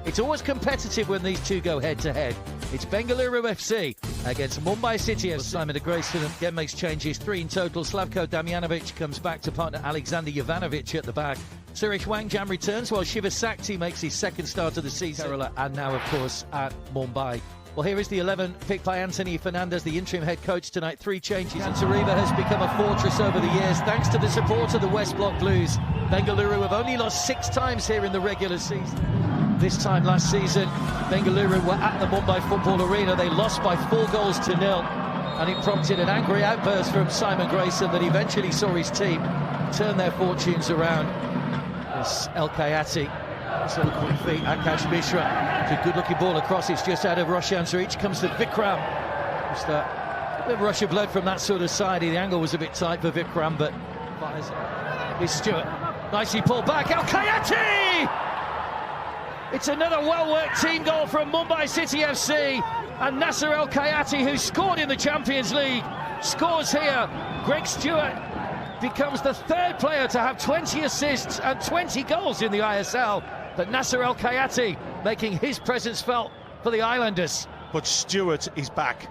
It's always competitive when these two go head-to-head. It's Bengaluru FC against Mumbai City. Simon de Grayson again makes changes, 3 in total. Slavko Damjanovic comes back to partner Alexander Jovanovic at the back. Suresh Wangjam returns while Shiva Sakti makes his second start of the season. Kerala and now, of course, at Mumbai. Well, here is the 11 picked by Anthony Fernandez, the interim head coach tonight. 3 changes. And Tariva has become a fortress over the years thanks to the support of the West Block Blues. Bengaluru have only lost 6 times here in the regular season. This time last season, Bengaluru were at the Mumbai Football Arena. They lost by 4-0, and it prompted an angry outburst from Simon Grayson that eventually saw his team turn their fortunes around. It's El Kayati. So quick feet, Akash Mishra. It's a good-looking ball across. It's just out of Roshan's reach. Comes to Vikram. Just a bit of rush of blood from that sort of side. The angle was a bit tight for Vikram, but it's Stewart. Nicely pulled back. El Kayati! It's another well-worked team goal from Mumbai City FC. And Nasser El Kayati, who scored in the Champions League, scores here. Greg Stewart becomes the 3rd player to have 20 assists and 20 goals in the ISL. But Nasser El Kayati making his presence felt for the Islanders. But Stewart is back.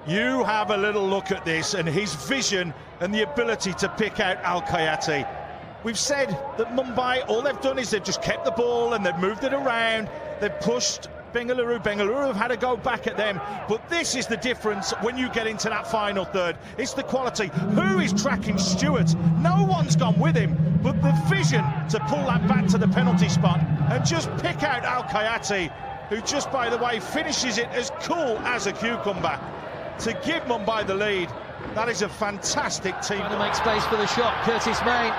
You have a little look at this and his vision and the ability to pick out Al Kayati. We've said that Mumbai, all they've done is they've just kept the ball and they've moved it around. They've pushed Bengaluru. Bengaluru have had a go back at them. But this is the difference when you get into that final third. It's the quality. Who is tracking Stewart? No one's gone with him. But the vision to pull that back to the penalty spot and just pick out Al Kayati, who just, by the way, finishes it as cool as a cucumber to give Mumbai the lead. That is a fantastic team. Trying to make space for the shot. Curtis Main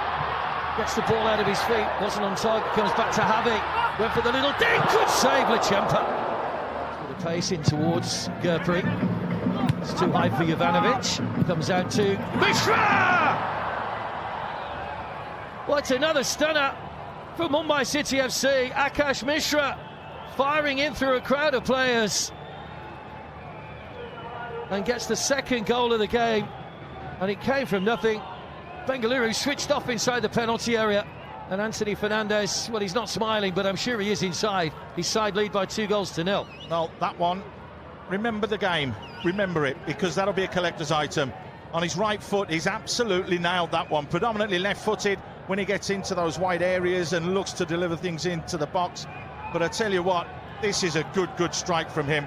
gets the ball out of his feet. Wasn't on target. Comes back to Javi. Went for the little ding. Good save, Lechempa. With the pace in towards Gurpreet. It's too high for Jovanovic. Comes out to Mishra! What's another stunner for Mumbai City FC. Akash Mishra firing in through a crowd of players and gets the 2nd goal of the game, and it came from nothing. Bengaluru switched off inside the penalty area, and Anthony Fernandez, well, he's not smiling, but I'm sure he is inside. His side lead by 2-0. Well, that one, remember the game, remember it, because that'll be a collector's item. On his right foot, he's absolutely nailed that one. Predominantly left-footed when he gets into those wide areas and looks to deliver things into the box. But I tell you what, this is a good strike from him.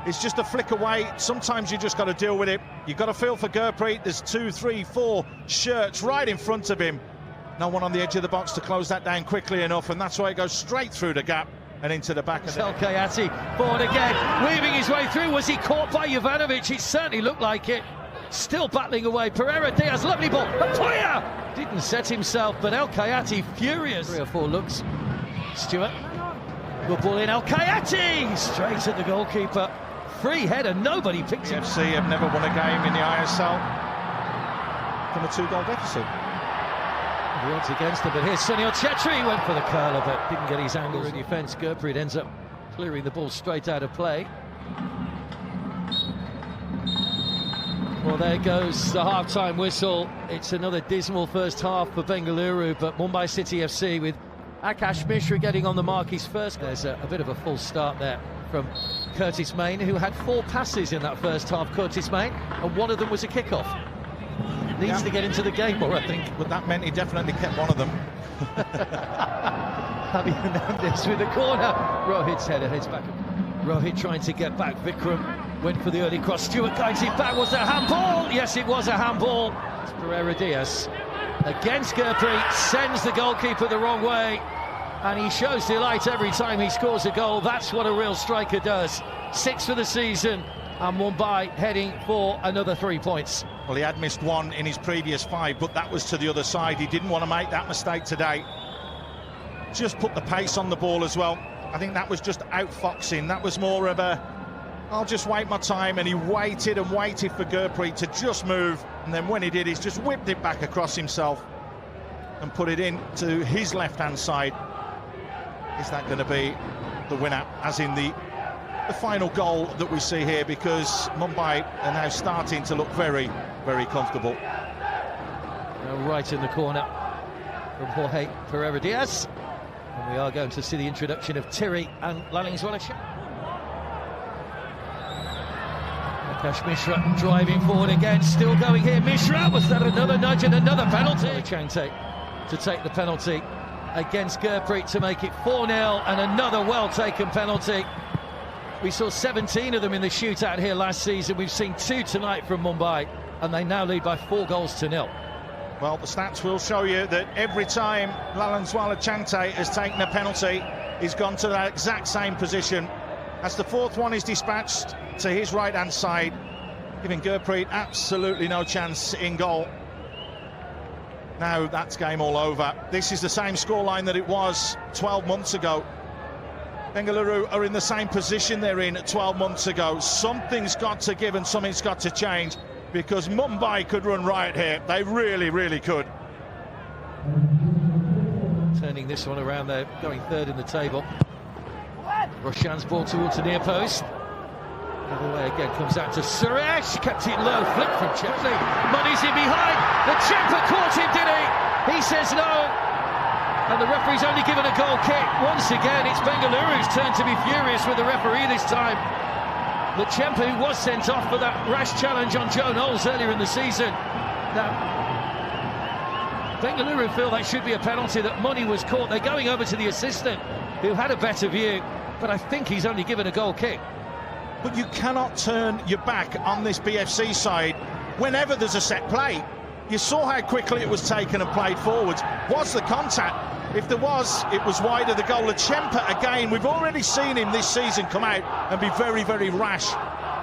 It's just a flick away. Sometimes you just got to deal with it. You've got to feel for Gurpreet. There's 2, 3, 4 shirts right in front of him. No one on the edge of the box to close that down quickly enough, and that's why it goes straight through the gap and into the back of El Kayati forward again, weaving his way through. Was he caught by Jovanovic? It certainly looked like it. Still battling away. Pereira Diaz, lovely ball. Apoya didn't set himself, but El Kayati furious. 3 or 4 looks. Stewart, good ball in. El Kayati straight at the goalkeeper. Free header, nobody picked him. FC have never won a game in the ISL from a 2-goal deficit. He went against them, but here's Sunil Chetri. Went for the curler, but didn't get his angle in defence. Gurpreet ends up clearing the ball straight out of play. Well, there goes the half-time whistle. It's another dismal first half for Bengaluru, but Mumbai City FC with Akash Mishra getting on the mark. His first. There's a bit of a false start there from Curtis Main, who had 4 passes in that first half. Curtis Main, and one of them was a kickoff. Needs to get into the game more, I think. But that meant he definitely kept one of them. Javi Hernandez with the corner. Rohit's header heads back. Rohit trying to get back. Vikram went for the early cross. Stewart guides it back. Was it a handball? Yes, it was a handball. It's Pereira Diaz against Gurpreet. Sends the goalkeeper the wrong way. And he shows delight every time he scores a goal. That's what a real striker does. 6 for the season, and Mumbai heading for another 3 points. Well, he had missed 1 in his previous 5, but that was to the other side. He didn't want to make that mistake today. Just put the pace on the ball as well. I think that was just outfoxing. That was more of a, I'll just wait my time, and he waited and waited for Gurpreet to just move, and then when he did, he's just whipped it back across himself and put it into his left-hand side. Is that going to be the winner, as in the final goal that we see here? Because Mumbai are now starting to look very comfortable. Now right in the corner from Jorge Pereira Diaz. And we are going to see the introduction of Thierry and Lallingswala. Akash Mishra driving forward again, still going here. Mishra, was that another nudge and another penalty? Changte to take the penalty against Gurpreet to make it 4-0, and another well-taken penalty. We saw 17 of them in the shootout here last season. We've seen 2 tonight from Mumbai, and they now lead by 4 goals to 0. Well, the stats will show you that every time Lallingswala Changte has taken a penalty, he's gone to that exact same position. As the 4th one is dispatched to his right-hand side, giving Gurpreet absolutely no chance in goal. Now that's game all over. This is the same scoreline that it was 12 months ago. Bengaluru are in the same position they're in 12 months ago. Something's got to give and something's got to change, because Mumbai could run riot here. They really, really could. Turning this one around, they're going 3rd in the table. Roshan's ball towards the near post. The other way again, comes out to Suresh, kept it low, flick from Chetley. Money's in behind, the Chempa caught him, did he? He says no, and the referee's only given a goal kick. Once again, it's Bengaluru's turn to be furious with the referee this time. The Chempa, who was sent off for that rash challenge on Joe Knowles earlier in the season. Now, Bengaluru feel that should be a penalty, that Money was caught. They're going over to the assistant, who had a better view, but I think he's only given a goal kick. But you cannot turn your back on this BFC side whenever there's a set play. You saw how quickly it was taken and played forwards. Was the contact? If there was, it was wide of the goal. Chempa, again, we've already seen him this season come out and be very, very rash,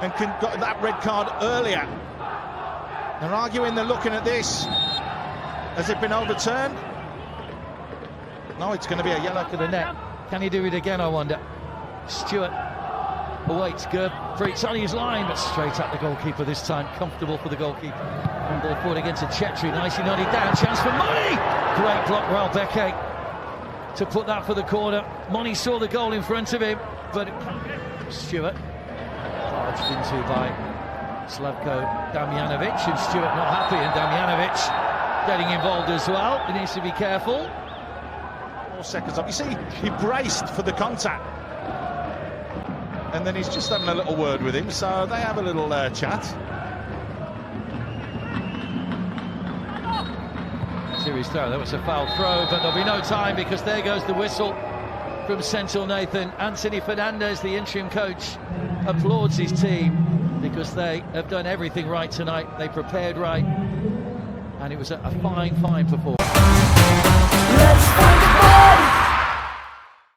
and got that red card earlier. They're arguing, they're looking at this. Has it been overturned? No, it's going to be a yellow. To the net. Can he do it again, I wonder? Stewart awaits Gurpreet's on his line, but straight at the goalkeeper this time. Comfortable for the goalkeeper. One ball forward against Chetri, nicely nodded down. Chance for Money! Great block, Beke to put that for the corner. Money saw the goal in front of him, but Stewart barged into by Slavko Damjanovic, and Stewart not happy, and Damjanovic getting involved as well. He needs to be careful. 4 seconds up. You see, he braced for the contact, and then he's just having a little word with him, so they have a little chat. Series throw, that was a foul throw, but there'll be no time, because there goes the whistle from Senthil Nathan. Anthony Fernandez, the interim coach, applauds his team, because they have done everything right tonight. They prepared right, and it was a fine performance.